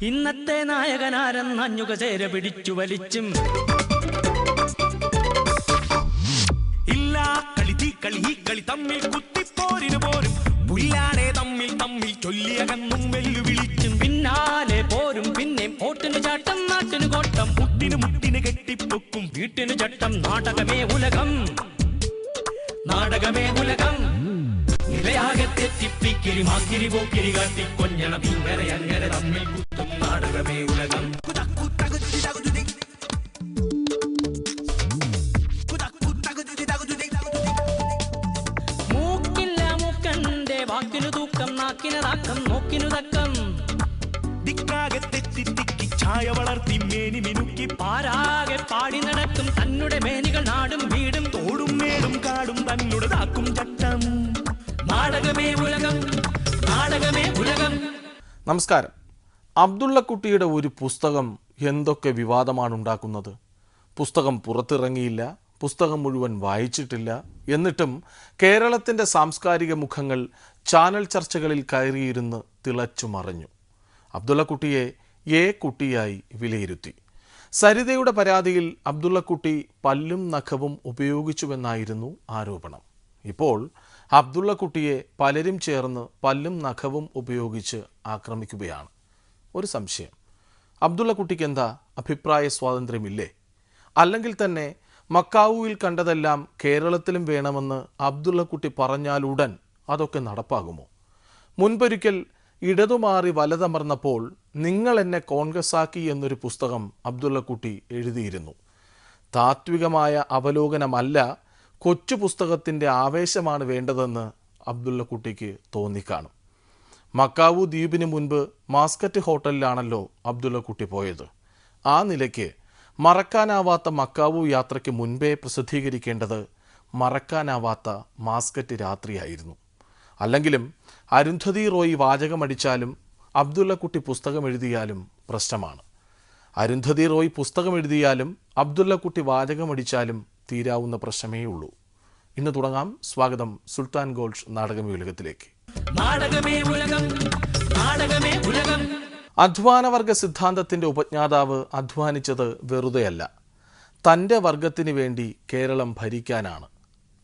ഇന്നത്തെ നായകനാരെന്നഞ്ഞുക ചേര പിടിച്ചു വലിച്ചും ഇല്ല കളി തമ്മിൽ കുത്തിപ്പോരിന് പോരും പുല്ലാനെ തമ്മിൽ ചൊല്ലിയകന്നും വെല്ലുവിളിച്ചും പിന്നാലെ പോരും പിന്നെ ഓട്ടിന് ചാട്ടം നാട്ടിന് കോട്ടം മുട്ടിന് കെട്ടിപ്പൊക്കും വീട്ടിന് ചട്ടം നാടകമേ ഉലകം നിലയാകെ തെറ്റിപ്പിക്കിരി മാക്കിരി പോക്കിരി കാട്ടി കൊഞ്ഞണം ഇങ്ങനെ അങ്ങനെ തമ്മിൽ കുത്തും നാടകമേ ഉലകം മൂക്കില്ല മൂക്കന്റെ വാക്കിനു തൂക്കം നാക്കിന് താക്കം നോക്കിനു തക്കം ദിക്കാകെ തെറ്റി ചായ വളർത്തി മേനി മിനുക്കി പാരാകെ പാടി നടക്കും തന്നുടെ മേനികൾ നാടും വീടും തോടും മേടും കാടും തന്നുടേതാക്കും ചട്ടം നാടകമേ ഉലകം. നമസ്കാരം. അബ്ദുള്ളക്കുട്ടിയുടെ ഒരു പുസ്തകം എന്തൊക്കെ വിവാദമാണ് ഉണ്ടാക്കുന്നത്. പുസ്തകം പുറത്തിറങ്ങിയില്ല, പുസ്തകം മുഴുവൻ വായിച്ചിട്ടില്ല, എന്നിട്ടും കേരളത്തിൻ്റെ സാംസ്കാരിക മുഖങ്ങൾ ചാനൽ ചർച്ചകളിൽ കയറിയിരുന്ന് തിളച്ചു മറിഞ്ഞു. അബ്ദുള്ളക്കുട്ടിയെ കുട്ടിയായി വിലയിരുത്തി. സരിതയുടെ പരാതിയിൽ അബ്ദുള്ളക്കുട്ടി പല്ലും നഖവും ഉപയോഗിച്ചുവെന്നായിരുന്നു ആരോപണം. ഇപ്പോൾ അബ്ദുള്ളക്കുട്ടിയെ പലരും ചേർന്ന് പല്ലും നഖവും ഉപയോഗിച്ച് ആക്രമിക്കുകയാണ്. ഒരു സംശയം, അബ്ദുള്ളക്കുട്ടിക്ക് എന്താ അഭിപ്രായ സ്വാതന്ത്ര്യമില്ലേ? അല്ലെങ്കിൽ തന്നെ മക്കാവുവിൽ കണ്ടതെല്ലാം കേരളത്തിലും വേണമെന്ന് അബ്ദുള്ളക്കുട്ടി പറഞ്ഞാലുടൻ അതൊക്കെ നടപ്പാകുമോ? മുൻപൊരിക്കൽ ഇടതുമാറി വലതമർന്നപ്പോൾ നിങ്ങൾ എന്നെ കോൺഗ്രസ്സാക്കി എന്നൊരു പുസ്തകം അബ്ദുള്ളക്കുട്ടി എഴുതിയിരുന്നു. താത്വികമായ അവലോകനമല്ല, കൊച്ചു പുസ്തകത്തിൻ്റെ ആവേശമാണ് വേണ്ടതെന്ന് അബ്ദുള്ളക്കുട്ടിക്ക് തോന്നിക്കാണും. മക്കാവു ദ്വീപിന് മുൻപ് മാസ്കറ്റ് ഹോട്ടലിലാണല്ലോ അബ്ദുള്ളക്കുട്ടി പോയത്. ആ നിലയ്ക്ക് മറക്കാനാവാത്ത മക്കാവു യാത്രയ്ക്ക് മുൻപേ പ്രസിദ്ധീകരിക്കേണ്ടത് മറക്കാനാവാത്ത മാസ്കറ്റ് രാത്രിയായിരുന്നു. അല്ലെങ്കിലും അരുന്ധതി റോയ് വാചകമടിച്ചാലും അബ്ദുള്ളക്കുട്ടി പുസ്തകം എഴുതിയാലും പ്രശ്നമാണ്. അരുന്ധതി റോയ് പുസ്തകം എഴുതിയാലും അബ്ദുള്ളക്കുട്ടി വാചകമടിച്ചാലും തീരാവുന്ന പ്രശ്നമേ ഉള്ളൂ. ഇന്ന് തുടങ്ങാം. സ്വാഗതം സുൽത്താൻ ഗോൾഡ് നാടകമേ ഉലകത്തിലേക്ക്. അധ്വാനവർഗ സിദ്ധാന്തത്തിൻ്റെ ഉപജ്ഞാതാവ് അധ്വാനിച്ചത് വെറുതെയല്ല, തൻ്റെ വർഗത്തിന് വേണ്ടി കേരളം ഭരിക്കാനാണ്.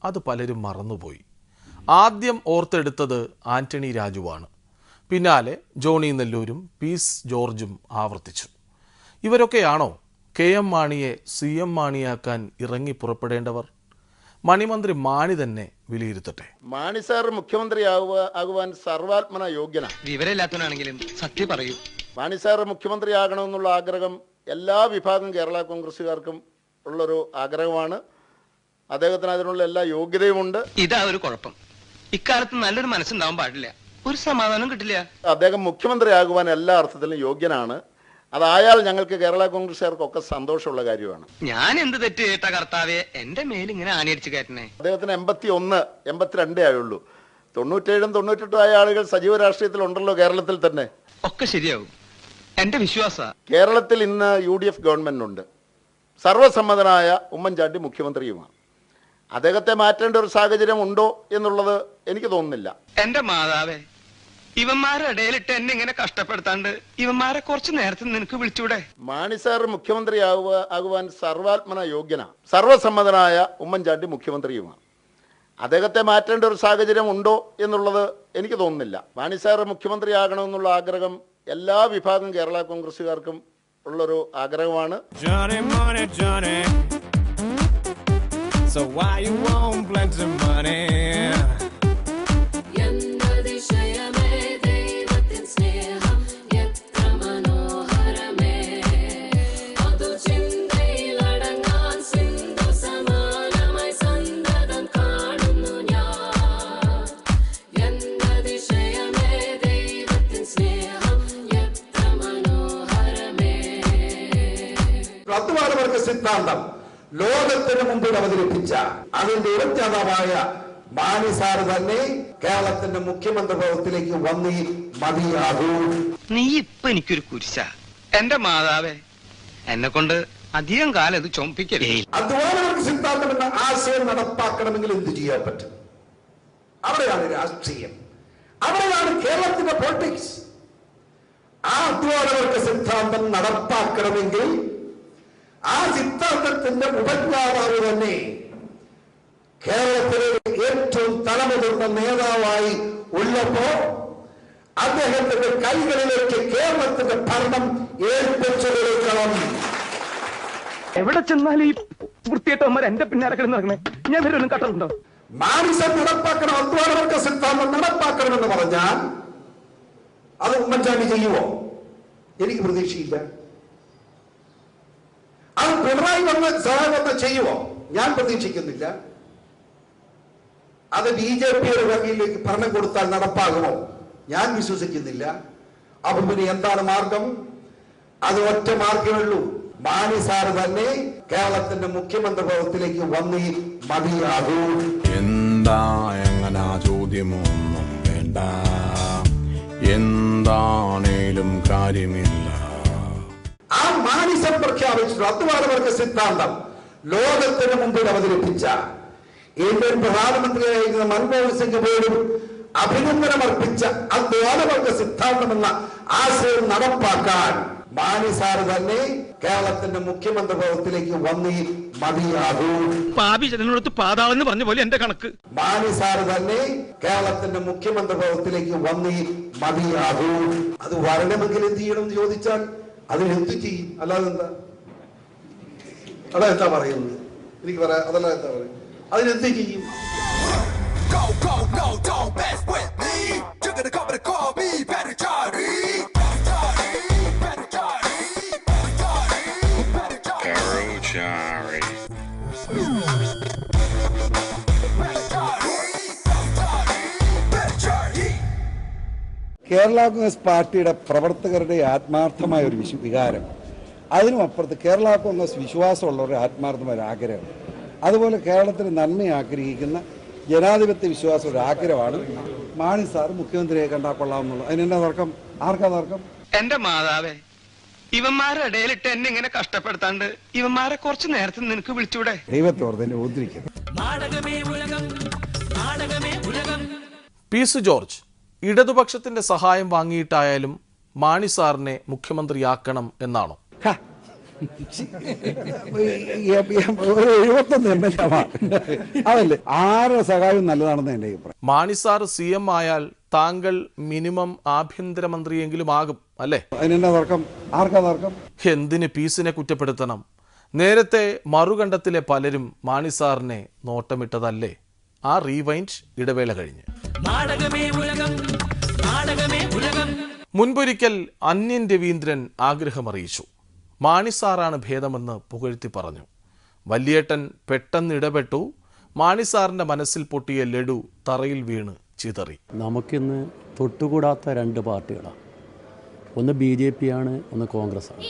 അത് പലരും മറന്നുപോയി. ആദ്യം ഓർത്തെടുത്തത് ആന്റണി രാജുവാണ്. പിന്നാലെ ജോണി നെല്ലൂരും പീസ് ജോർജും ആവർത്തിച്ചു. ഇവരൊക്കെയാണോ KM മാണിയെ CM മാണിയാക്കാൻ ഇറങ്ങി പുറപ്പെടേണ്ടവർ? മണിമന്ത്രി മാണി തന്നെ വിലയിരുത്തട്ടെ. മാണി സാർ മുഖ്യമന്ത്രി ആകുവാൻ സർവാത്മന യോഗ്യനാണ്. വിവരമില്ലാത്തവനാണെങ്കിലും സത്യം പറയൂ. മാണി സാർ മുഖ്യമന്ത്രി ആകണമെന്നുള്ള ആഗ്രഹം എല്ലാ വിഭാഗം കേരള കോൺഗ്രസ്സുകാർക്കും ഉള്ളൊരു ആഗ്രഹമാണ്. അദ്ദേഹത്തിന് അതിനുള്ള എല്ലാ യോഗ്യതയുമുണ്ട്. ഇതാ ഒരു കുഴപ്പം, ഇക്കാലത്ത് നല്ലൊരു മനസ്സുണ്ടാവാൻ പാടില്ല, ഒരു സമാധാനം കിട്ടില്ല. അദ്ദേഹം മുഖ്യമന്ത്രി ആകുവാൻ എല്ലാ അർത്ഥത്തിലും യോഗ്യനാണ്. അതായാൽ ഞങ്ങൾക്ക് കേരള കോൺഗ്രസ്സുകാർക്കൊക്കെ സന്തോഷമുള്ള കാര്യമാണ്. ഞാൻ എന്ത് തെറ്റ് കേട്ട കർത്താവെ എന്റെ മേലിങ്ങനെ ആനയിച്ചു കയറ്റണേ. അദ്ദേഹത്തിന് 81, 82 ആയുള്ളൂ. 97, 98 ആയ ആളുകൾ സജീവ രാഷ്ട്രീയത്തിലുണ്ടല്ലോ കേരളത്തിൽ തന്നെ. ഒക്കെ ശരിയാവും, എന്റെ വിശ്വാസ. കേരളത്തിൽ ഇന്ന് UDF ഗവൺമെന്റ് ഉണ്ട്. സർവസമ്മതനായ ഉമ്മൻചാണ്ടി മുഖ്യമന്ത്രിയുമാണ്. അദ്ദേഹത്തെ മാറ്റേണ്ട ഒരു സാഹചര്യം ഉണ്ടോ എന്നുള്ളത് എനിക്ക് തോന്നുന്നില്ല. എന്റെ മാതാവേ, ഇവന്മാരുടെ ഇടയിലിട്ട് എന്നെ ഇങ്ങനെ കഷ്ടപ്പെടുത്താണ്ട് ഇവന്മാരെ കുറച്ച് നേരത്തെ നിനക്ക് വിളിച്ചൂടെ? മാണി സാർ മുഖ്യമന്ത്രി ആകുവാൻ സർവാത്മന യോഗ്യനാണ്. സർവസമ്മതനായ ഉമ്മൻചാണ്ടി മുഖ്യമന്ത്രിയുമാണ്. അദ്ദേഹത്തെ മാറ്റേണ്ട ഒരു സാഹചര്യം ഉണ്ടോ എന്നുള്ളത് എനിക്ക് തോന്നുന്നില്ല. മാണി സാർ മുഖ്യമന്ത്രി ആകണമെന്നുള്ള ആഗ്രഹം എല്ലാ വിഭാഗം കേരള കോൺഗ്രസ്സുകാർക്കും ഉള്ളൊരു ആഗ്രഹമാണ്. So why you want plenty of money? അധ്വാനവർഗ സിദ്ധാന്തം ലോകത്തിന് മുമ്പിൽ അവതരിപ്പിച്ച അതിന്റെ ഉപജ്ഞാതാവായ മാണി സാർ തന്നെ കേരളത്തിന്റെ മുഖ്യമന്ത്രി പദത്തിലേക്ക് വന്നേ മതിയാകൂ. നീ ഇപ്പൊ എനിക്കൊരു കുരിശ. എന്റെ മാതാവേ, എന്നെ കൊണ്ട് അധികം കാലം ഇത് ചൊമ്പിക്കലേ. അധ്വാനവർഗ സിദ്ധാന്തം എന്ന ആശയം നടപ്പാക്കണമെങ്കിൽ എന്ത് ചെയ്യാൻ പറ്റും? അവിടെയാണ് രാഷ്ട്രീയം, അവിടെയാണ് കേരളത്തിന്റെ പൊളിറ്റിക്സ്. ആ അധ്വാനവർഗ സിദ്ധാന്തം നടപ്പാക്കണമെങ്കിൽ ആ സിദ്ധാന്തത്തിന്റെ ഉപജ്ഞാതാവ് തന്നെ കേരളത്തിലെ ഏറ്റവും തലമുതിർന്ന നേതാവായി ഉള്ളപ്പോ അദ്ദേഹത്തിന്റെ കൈകളിലേക്ക് കേരളത്തിന്റെ ഭരണം ഏൽപ്പിച്ചു കൊടുക്കണം. എവിടെ ചെന്നാൽ ഈ വൃത്തിയേട്ടവന്മാർ എന്റെ പിന്നാലെ കിടന്ന് നടക്കണേ. ഞാൻ വരും കട്ടുണ്ടോ? മാനിസം നടപ്പാക്കണം, അധ്വാനവർഗ സിദ്ധാന്തം നടപ്പാക്കണമെന്ന് പറഞ്ഞാൽ അത് ഉമ്മൻചാണ്ടി ചെയ്യുമോ? എനിക്ക് പ്രതീക്ഷയില്ല. അത് പിണറായി വന്ന് ചെയ്യുമോ? ഞാൻ പ്രതീക്ഷിക്കുന്നില്ല. അത് BJPയുടെ വകയിലേക്ക് ഭരണം കൊടുത്താൽ നടപ്പാകുമോ? ഞാൻ വിശ്വസിക്കുന്നില്ല. അപ്പൊ പിന്നെ എന്താണ് മാർഗം? അത് ഒറ്റ മാർഗമേ ഉള്ളൂ. മാണി സാറ് തന്നെ കേരളത്തിന്റെ മുഖ്യമന്ത്രി പദത്തിലേക്ക് വന്നേ മതിയാകൂ. എന്താ എങ്ങനാ ചോദ്യമൊന്നും വേണ്ട, എന്താണേലും കാര്യമില്ല. ആ മാനിസം പ്രഖ്യാപിച്ചിട്ടുള്ള അധ്വാനവർഗ സിദ്ധാന്തം ലോകത്തിന് മുമ്പിൽ അവതരിപ്പിച്ച ഇന്ത്യൻ പ്രധാനമന്ത്രിയായിരുന്ന മൻമോഹൻ സിംഗ് പോലും അഭിനന്ദനം അർപ്പിച്ച അധ്വാനവർഗ സിദ്ധാന്തം എന്ന ആശയം നടപ്പാക്കാൻ മാണി സാറ് തന്നെ കേരളത്തിന്റെ മുഖ്യമന്ത്രി പദത്തിലേക്ക് വന്നേ മതിയാകൂ. പാപി ജനനോടത്ത് പാതാവെന്ന് പറഞ്ഞ പോലെ എന്റെ കണക്ക്. മാണി സാറ് തന്നെ കേരളത്തിന്റെ മുഖ്യമന്ത്രി പദത്തിലേക്ക് വന്നേ മതിയാകൂ. അത് വരണമെങ്കിൽ എന്ത് ചെയ്യണം എന്ന് ചോദിച്ചാൽ അതിനെന്ത് ചെയ്യും? അല്ലാതെ എന്താ പറയുന്നത്? എനിക്ക് പറയാം. അതല്ല എന്താ പറയുന്നത്? അതിനെന്ത് ചെയ്യും? കേരള കോൺഗ്രസ് പാർട്ടിയുടെ പ്രവർത്തകരുടെ ആത്മാർത്ഥമായ ഒരു വികാരം, അതിനുമപ്പുറത്ത് കേരള കോൺഗ്രസ് വിശ്വാസമുള്ളവരുടെ ആത്മാർത്ഥമായ ഒരു ആഗ്രഹം, അതുപോലെ കേരളത്തിന് നന്മ ആഗ്രഹിക്കുന്ന ജനാധിപത്യ വിശ്വാസം ഒരു ആഗ്രഹമാണ് മാണി സാർ മുഖ്യമന്ത്രിയെ കണ്ടാൽ കൊള്ളാമെന്നുള്ളത്. അതിനെന്താ തർക്കം? ആർക്കാ തർക്കം? എന്റെ മാതാവേ, ഇവന്മാരുടെ ഇടയിലിട്ട് എന്നെ ഇങ്ങനെ കഷ്ടപ്പെടുത്താണ്ട് ഇവന്മാരെ കുറച്ച് നേരത്തെ നിനക്ക് വിളിച്ചൂടെ? ദൈവത്തോട് തന്നെ ഉദ്രിക്കുന്നു. പി.സി. ജോർജ് ഇടതുപക്ഷത്തിന്റെ സഹായം വാങ്ങിയിട്ടായാലും മാണി സാറിനെ മുഖ്യമന്ത്രിയാക്കണം എന്നാണോ? 71 MLA അതല്ലേ, ആരുടെ സഹായം നല്ലതാണെന്ന് എന്റെ അഭിപ്രായം. മാണി സാർ CM ആയാൽ താങ്കൾ മിനിമം ആഭ്യന്തരമന്ത്രിയെങ്കിലും ആകും അല്ലേ? അതിനെന്താ തർക്കം? ആർക്കാ തർക്കം? എന്തിന് പീസിനെ കുറ്റപ്പെടുത്തണം? നേരത്തെ മറുകണ്ഠത്തിലെ പലരും മാണി സാറിനെ നോട്ടമിട്ടതല്ലേ? ആ റീവൈൻഡ് ഇടവേള കഴിഞ്ഞ്. മുൻപൊരിക്കൽ അന്യൻ രവീന്ദ്രൻ ആഗ്രഹമറിയിച്ചു. മാണി സാറാണ് ഭേദമെന്ന് പുകഴ്ത്തി പറഞ്ഞു. വല്യേട്ടൻ പെട്ടെന്ന് ഇടപെട്ടു. മാണി സാറിന്റെ മനസ്സിൽ പൊട്ടിയ ലഡു തറയിൽ വീണ് ചിതറി. നമുക്കിന്ന് തൊട്ടുകൂടാത്ത 2 പാർട്ടികളാണ്. ഒന്ന് BJP ആണ്, ഒന്ന് കോൺഗ്രസ് ആണ്.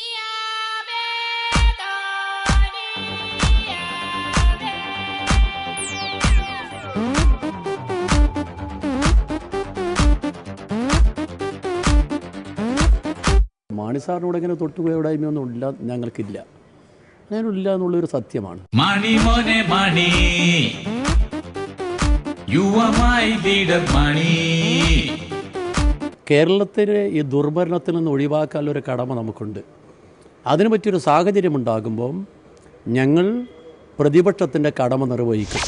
മാണി സാറിനോട് ഇങ്ങനെ തൊട്ടുപോയവിടായ്മയൊന്നും ഇല്ല, ഞങ്ങൾക്കില്ല. അങ്ങനെയില്ല എന്നുള്ളൊരു സത്യമാണ്. കേരളത്തിലെ ഈ ദുർഭരണത്തിൽ നിന്ന് ഒഴിവാക്കാനുള്ളൊരു കടമ നമുക്കുണ്ട്. അതിനു പറ്റിയൊരു സാഹചര്യം ഉണ്ടാകുമ്പോൾ ഞങ്ങൾ പ്രതിപക്ഷത്തിൻ്റെ കടമ നിർവഹിക്കും.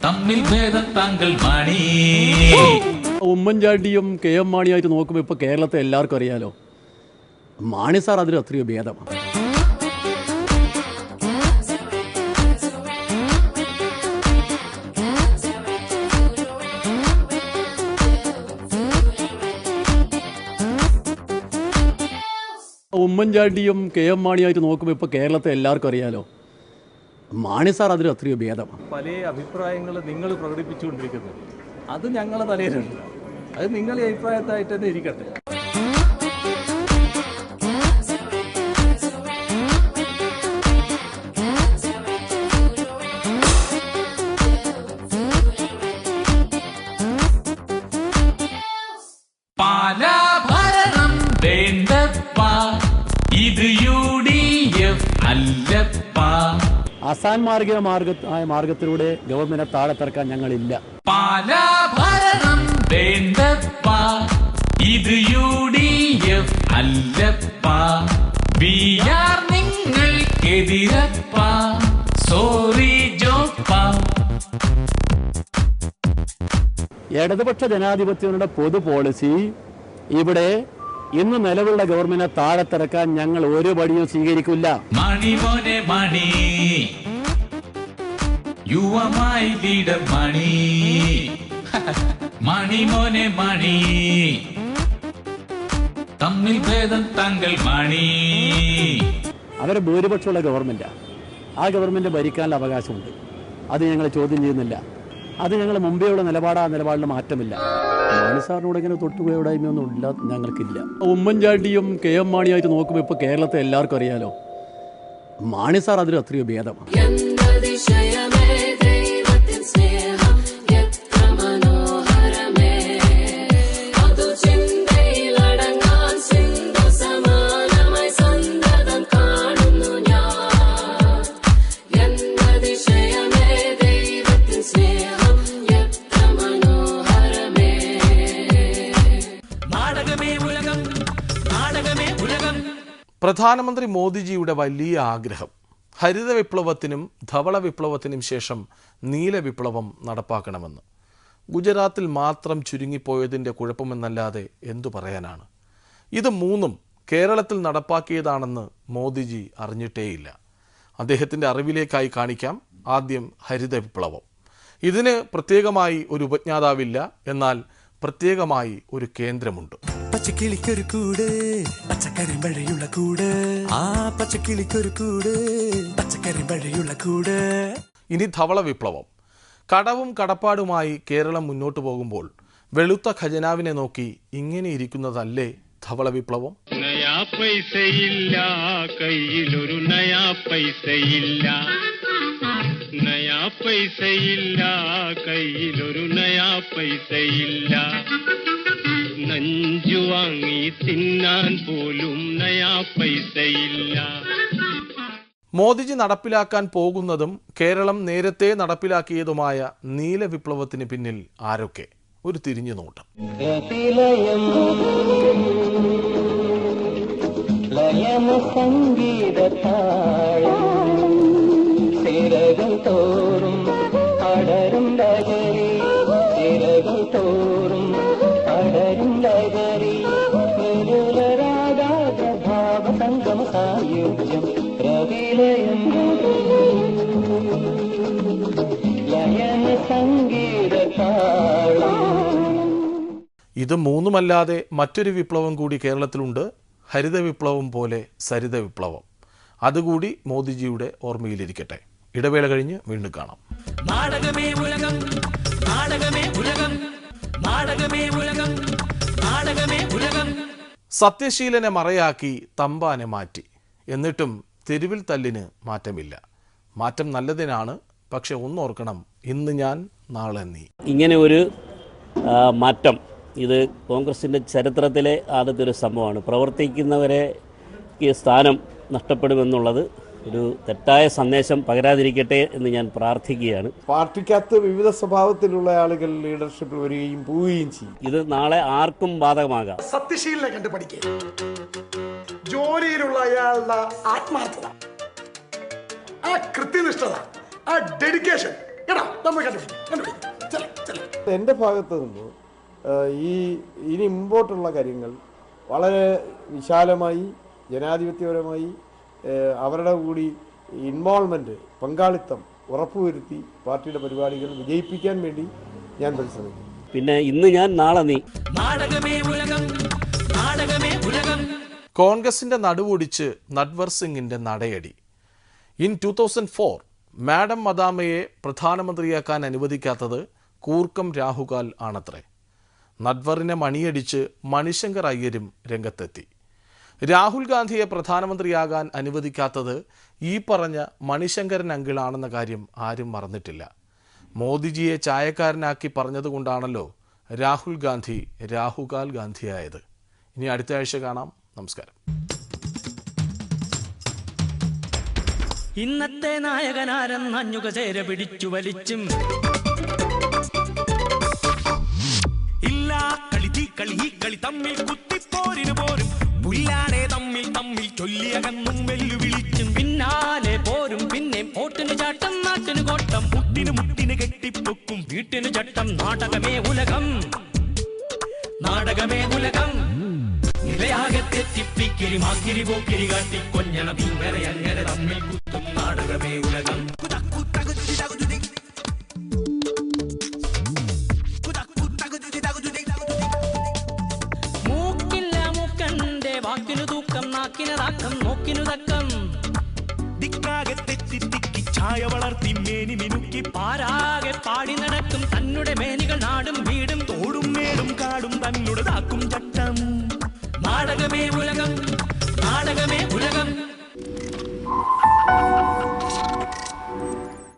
തമ്മിൽ ഭേദം താങ്കൾ മാണി. ഉമ്മൻചാണ്ടിയും KM മാണിയായിട്ട് നോക്കുമ്പോൾ ഇപ്പോൾ കേരളത്തെ എല്ലാവർക്കും അറിയാലോ. മാണി സാർ അതിൽ അത്രയോ ഭേദമാണ്. ഉമ്മൻചാണ്ടിയും KM മാണിയായിട്ട് നോക്കുമ്പോൾ ഇപ്പോൾ കേരളത്തെ എല്ലാവർക്കും അറിയാലോ. മാണി സാർ അതിൽ അത്രയോ ഭേദമാണ്. പല അഭിപ്രായങ്ങൾ നിങ്ങൾ പ്രകടിപ്പിച്ചുകൊണ്ടിരിക്കുന്നത് അത് ഞങ്ങളുടെ തലയിലുണ്ട്. അത് നിങ്ങളുടെ അഭിപ്രായത്തായിട്ട് തന്നെ ഇരിക്കട്ടെ. പാലാഭരണം വേണ്ടപ്പ, ഇത് UDF അല്ലപ്പ. അസാൻമാർഗികമായ മാർഗത്തിലൂടെ ഗവൺമെന്റിനെ താഴെത്തിറക്കാൻ ഞങ്ങളില്ല. പാലാഭരണം വേണ്ടപ്പ, ഇത് UDF അല്ലപ്പ, BR നിങ്ങൾക്കെതിരപ്പ, സോറി ജോപ്പ. ഇടതുപക്ഷ ജനാധിപത്യങ്ങളുടെ പൊതു പോളിസി ഇവിടെ ഇന്ന് നിലവിലുള്ള ഗവൺമെന്റിനെ താഴെത്തിറക്കാൻ ഞങ്ങൾ ഒരു പടിയും സ്വീകരിക്കില്ല. മണി മോനെ മണി, യു ആർ മൈ ലീഡർ മണി, മണി മോനെ മണി, തമ്മിൽ ഭേദം തങ്ങൾ മണി. അവരെ ഭൂരിപക്ഷമുള്ള ഗവൺമെന്റാണ്. ആ ഗവൺമെന്റ് ഭരിക്കാനുള്ള അവകാശമുണ്ട്. അത് ഞങ്ങൾ ചോദ്യം ചെയ്യുന്നില്ല. അത് ഞങ്ങൾ മുമ്പേയുള്ള നിലപാട്, ആ നിലപാടിന് മാറ്റമില്ല. മാണി സാറിനോട് ഇങ്ങനെ തൊട്ടുപോയവിടായ്മയൊന്നും ഇല്ല, ഞങ്ങൾക്കില്ല. ഉമ്മൻചാണ്ടിയും KM മാണിയായിട്ട് നോക്കുമ്പോൾ ഇപ്പോൾ കേരളത്തെ എല്ലാവർക്കും അറിയാലോ. മാണി സാർ അതിൽ അത്രയോ ഭേദമാണ്. പ്രധാനമന്ത്രി മോദിജിയുടെ വലിയ ആഗ്രഹം ഹരിത വിപ്ലവത്തിനും ധവള വിപ്ലവത്തിനും ശേഷം നീല വിപ്ലവം നടപ്പാക്കണമെന്ന്. ഗുജറാത്തിൽ മാത്രം ചുരുങ്ങിപ്പോയതിൻ്റെ കുഴപ്പമെന്നല്ലാതെ എന്തു പറയാനാണ്? ഇത് മൂന്നും കേരളത്തിൽ നടപ്പാക്കിയതാണെന്ന് മോദിജി അറിഞ്ഞിട്ടേയില്ല. അദ്ദേഹത്തിൻ്റെ അറിവിലേക്കായി കാണിക്കാം ആദ്യം ഹരിത വിപ്ലവം. ഇതിന് പ്രത്യേകമായി ഒരു ഉപജ്ഞാതാവില്ല, എന്നാൽ പ്രത്യേകമായി ഒരു കേന്ദ്രമുണ്ട്. പച്ചക്കിളിക്കൊരു കൂട്, പച്ചക്കറി മഴയുള്ള കൂട്, ആ പച്ചക്കിളിക്കൊരു കൂട്, പച്ചക്കറി മഴയുള്ള കൂട്. ഇനി ധവള വിപ്ലവം. കടവും കടപ്പാടുമായി കേരളം മുന്നോട്ട് പോകുമ്പോൾ വെളുത്ത ഖജനാവിനെ നോക്കി ഇങ്ങനെ ഇരിക്കുന്നതല്ലേ ധവള വിപ്ലവം? നയാ പൈസയില്ല കയ്യിലൊരു നയാ പൈസയില്ല, നയാ പൈസയില്ല കയ്യിലൊരു നയാ പൈസയില്ല, നഞ്ചു വാങ്ങി തിന്നാൻ പോലും നയാ പൈസയില്ല. മോദിജി നടപ്പിലാക്കാൻ പോകുന്നതും കേരളം നേരത്തെ നടപ്പിലാക്കിയതുമായ നീല വിപ്ലവത്തിന് പിന്നിൽ ആരൊക്കെ? ഒരു തിരിഞ്ഞു നോട്ടം. തോറും അടരും ലഹരി, തിരകൾ തോറും അടരും ലഹരി, ഭാവ സംഗമ സായുജ്യം പ്രവിലയം ലയന സംഗീത താളം. ഇത് മൂന്നുമല്ലാതെ മറ്റൊരു വിപ്ലവം കൂടി കേരളത്തിലുണ്ട്. ഹരിത വിപ്ലവം പോലെ സരിത വിപ്ലവം. അതുകൂടി മോദിജിയുടെ ഓർമ്മയിലിരിക്കട്ടെ. ഇടവേള കഴിഞ്ഞ് വീണ്ടും കാണാം. നാടകമേ ഉലകം, നാടകമേ ഉലകം, നാടകമേ ഉലകം, നാടകമേ ഉലകം. സത്യശീലനെ മറയാക്കി തമ്പാനെ മാറ്റി. എന്നിട്ടും തെരുവിൽ തല്ലിന് മാറ്റമില്ല. മാറ്റം നല്ലതിനാണ്. പക്ഷെ ഒന്നോർക്കണം, ഇന്ന് ഞാൻ നാളെ നീ. ഇങ്ങനെ ഒരു മാറ്റം ഇത് കോൺഗ്രസിൻ്റെ ചരിത്രത്തിലെ ആദ്യത്തെ ഒരു സംഭവമാണ്. പ്രവർത്തിക്കുന്നവരെ സ്ഥാനം നഷ്ടപ്പെടുമെന്നുള്ളത് ഒരു തെറ്റായ സന്ദേശം പകരാതിരിക്കട്ടെ എന്ന് ഞാൻ പ്രാർത്ഥിക്കുകയാണ്. പാർട്ടിക്കകത്ത് വിവിധ സ്വഭാവത്തിലുള്ള ആളുകൾ ലീഡർഷിപ്പിൽ വരികയും പോവുകയും ചെയ്യും. ഇത് നാളെ ആർക്കും ബാധകമാകാം. സത്യശീലനെ കണ്ടു പഠിക്കുക. ജോലിയിലുള്ള അയാളുടെ ആത്മാർത്ഥത, ആ കൃത്യനിഷ്ഠത, ആ ഡെഡിക്കേഷൻ എൻ്റെ ഭാഗത്ത് നിന്ന് ഇനി മുമ്പോട്ടുള്ള കാര്യങ്ങൾ വളരെ വിശാലമായി ജനാധിപത്യപരമായി അവരുടെ കൂടി ഇൻവോൾവ്മെൻറ്റ്, പങ്കാളിത്തം ഉറപ്പുവരുത്തി പാർട്ടിയുടെ പരിപാടികൾ വിജയിപ്പിക്കാൻ വേണ്ടി ഞാൻ പരിശ്രമിക്കും. പിന്നെ ഇന്ന് ഞാൻ നാളെ നീ. കോൺഗ്രസിന്റെ നടുവൊടിച്ച് നട്വർ സിംഗിന്റെ നടയടി. ഇൻ 2004 മാഡം മദാമയെ പ്രധാനമന്ത്രിയാക്കാൻ അനുവദിക്കാത്തത് കൂർക്കം രാഹുകാൽ ആണത്രേ. നട്വറിനെ മണിയടിച്ച് മണിശങ്കർ അയ്യരും രംഗത്തെത്തി. രാഹുൽ ഗാന്ധിയെ പ്രധാനമന്ത്രിയാകാൻ അനുവദിക്കാത്തത് ഈ പറഞ്ഞ മണിശങ്കരൻ അങ്കിളാണെന്ന കാര്യം ആരും മറന്നിട്ടില്ല. മോദിജിയെ ചായക്കാരനാക്കി പറഞ്ഞതുകൊണ്ടാണല്ലോ രാഹുൽ ഗാന്ധി രാഹുകാൽ ഗാന്ധിയായത്. ഇനി അടുത്ത ആഴ്ച കാണാം. നമസ്കാരം. ഇന്നത്തെ നായകനാരെന്നഞ്ഞുക ചേര പിടിച്ചു വലിച്ചും ഇല്ല കളി തീ കളി ഈ കളി തമ്മിൽ കുത്തിപ്പോരിന് പോരും പുല്ലാടെ തമ്മിൽ തമ്മിൽ ചൊല്ലിയകന്നും വെല്ലുവിളിച്ചും പിന്നാലെ പോരും പിന്നെ പോട്ടിന് ചാട്ടം നാട്ടിന് കോട്ടം മുട്ടിന് മുട്ടിന് കെട്ടിപ്പൊക്കും വീട്ടിന് ചട്ടം നാടകമേ ഉലകം നാടകമേ ഉലകം നിലയാകെ തെറ്റിപ്പിക്കിരി മാക്കിരി പോക്കിരി കാട്ടി കൊഞ്ഞണം ഇങ്ങനെ അങ്ങനെ തമ്മിൽ കുത്തും നാടകമേ ഉലകം മൂക്കില്ല മൂക്കന്റെ വാക്കിനു തൂക്കം നാക്കിന് താക്കം നോക്കിനു തക്കം ദിക്കാകെ തെറ്റി തിക്കി ഛായ വളർത്തി മേനി മിനുക്കി പാരാകെ പാടി നടക്കും തന്നുടെ മേനികൾ നാടും വീടും തോടും മേടും കാടും തന്നുടേതാക്കും ചട്ടം നാടകമേ ഉലകം